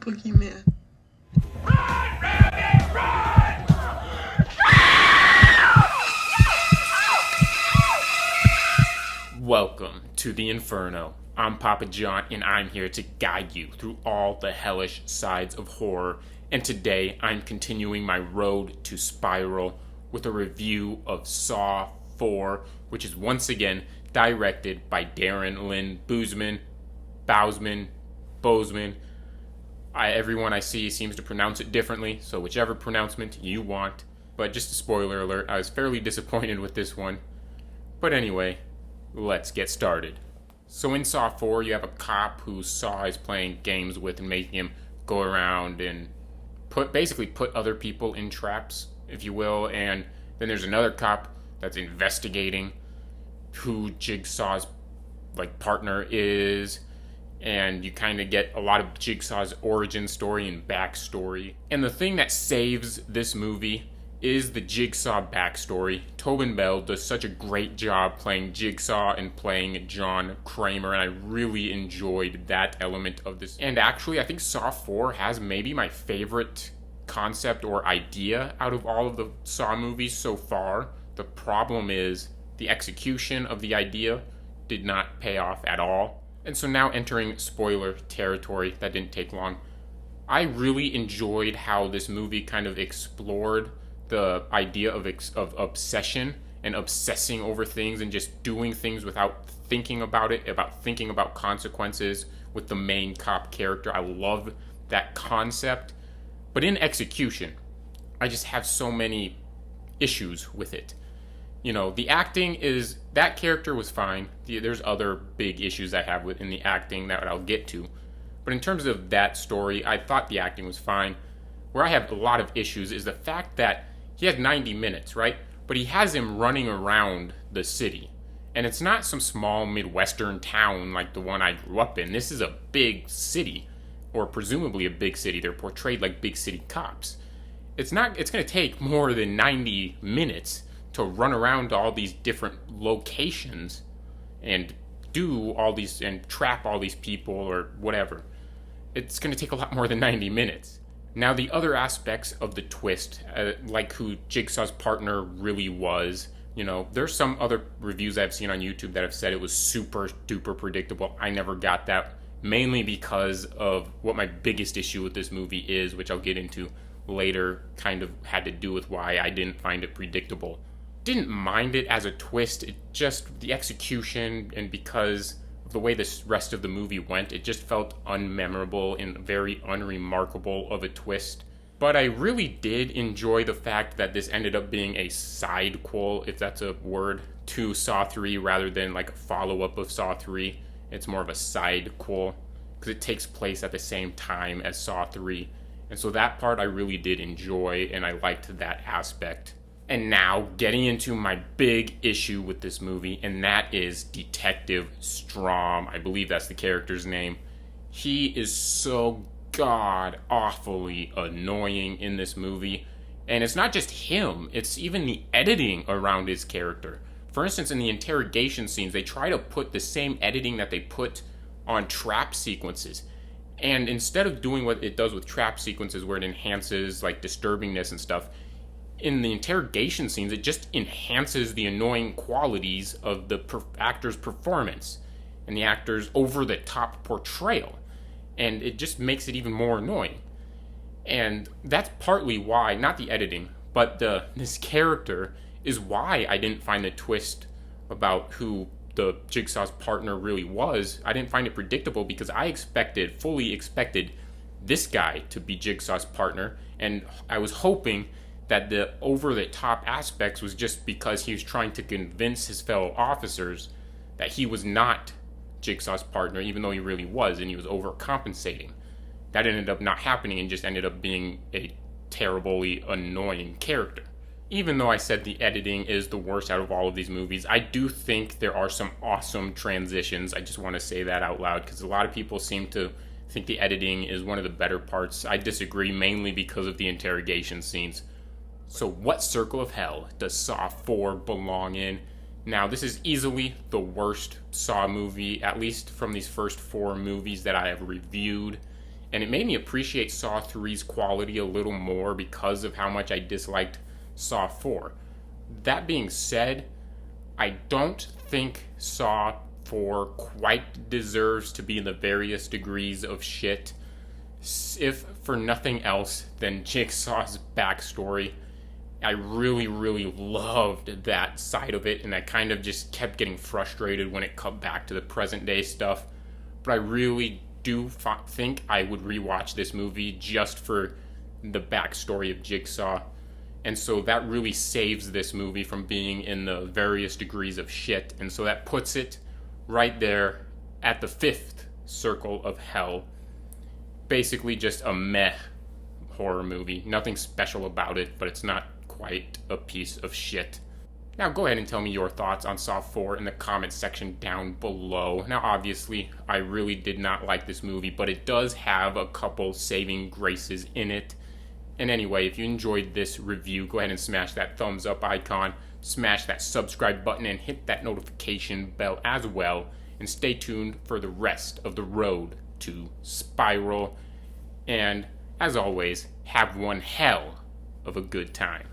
boogeyman. Welcome to the Inferno. I'm Papa John, and I'm here to guide you through all the hellish sides of horror. And today, I'm continuing my road to Spiral with a review of Saw 4, which is once again directed by Darren Lynn Bousman. Everyone I see seems to pronounce it differently, so whichever pronouncement you want. But just a spoiler alert, I was fairly disappointed with this one. But anyway, let's get started. So in Saw 4, you have a cop who Saw is playing games with and making him go around and basically put other people in traps, if you will. And then there's another cop that's investigating who Jigsaw's partner is. And you kind of get a lot of Jigsaw's origin story and backstory. And the thing that saves this movie is the Jigsaw backstory. Tobin Bell does such a great job playing Jigsaw and playing John Kramer, and I really enjoyed that element of this. And actually, I think Saw 4 has maybe my favorite concept or idea out of all of the Saw movies so far. The problem is the execution of the idea did not pay off at all. And so now entering spoiler territory, that didn't take long. I really enjoyed how this movie kind of explored the idea of obsession and obsessing over things and just doing things without thinking about it, about thinking about consequences with the main cop character. I love that concept. But in execution, I just have so many issues with it. You know, the acting that character was fine. There's other big issues I have in the acting that I'll get to. But in terms of that story, I thought the acting was fine. Where I have a lot of issues is the fact that he has 90 minutes, right? But he has him running around the city. And it's not some small Midwestern town like the one I grew up in. This is a big city, or presumably a big city. They're portrayed like big city cops. It's going to take more than 90 minutes to run around to all these different locations and do all these and trap all these people or whatever. It's going to take a lot more than 90 minutes. Now, the other aspects of the twist, like who Jigsaw's partner really was, you know, there's some other reviews I've seen on YouTube that have said it was super duper predictable. I never got that, mainly because of what my biggest issue with this movie is, which I'll get into later, kind of had to do with why I didn't find it predictable. Didn't mind it as a twist, it just, the execution, and because of the way this rest of the movie went, it just felt unmemorable and very unremarkable of a twist. But I really did enjoy the fact that this ended up being a sidequel, if that's a word, to Saw 3 rather than like a follow-up of Saw 3. It's more of a sidequel, because it takes place at the same time as Saw 3. And so that part I really did enjoy, and I liked that aspect. And now, getting into my big issue with this movie, and that is Detective Strom. I believe that's the character's name. He is so god-awfully annoying in this movie. And it's not just him, it's even the editing around his character. For instance, in the interrogation scenes, they try to put the same editing that they put on trap sequences. And instead of doing what it does with trap sequences, where it enhances like disturbingness and stuff, in the interrogation scenes, it just enhances the annoying qualities of the actor's performance and the actor's over-the-top portrayal. And it just makes it even more annoying. And that's partly why, not the editing, but this character is why I didn't find the twist about who the Jigsaw's partner really was. I didn't find it predictable because I fully expected this guy to be Jigsaw's partner, and I was hoping that the over-the-top aspects was just because he was trying to convince his fellow officers that he was not Jigsaw's partner, even though he really was, and he was overcompensating. That ended up not happening and just ended up being a terribly annoying character. Even though I said the editing is the worst out of all of these movies, I do think there are some awesome transitions. I just want to say that out loud, because a lot of people seem to think the editing is one of the better parts. I disagree, mainly because of the interrogation scenes. So what circle of hell does Saw 4 belong in? Now, this is easily the worst Saw movie, at least from these first 4 movies that I have reviewed. And it made me appreciate Saw 3's quality a little more because of how much I disliked Saw 4. That being said, I don't think Saw 4 quite deserves to be in the various degrees of shit, if for nothing else than Jigsaw's backstory. I really, really loved that side of it, and I kind of just kept getting frustrated when it cut back to the present day stuff. But I really do think I would rewatch this movie just for the backstory of Jigsaw. And so that really saves this movie from being in the various degrees of shit. And so that puts it right there at the 5th circle of hell. Basically just a meh horror movie. Nothing special about it, but it's not quite a piece of shit. Now go ahead and tell me your thoughts on Saw 4 in the comments section down below. Now obviously, I really did not like this movie, but it does have a couple saving graces in it. And anyway, if you enjoyed this review, go ahead and smash that thumbs up icon, smash that subscribe button, and hit that notification bell as well. And stay tuned for the rest of the road to Spiral. And as always, have one hell of a good time.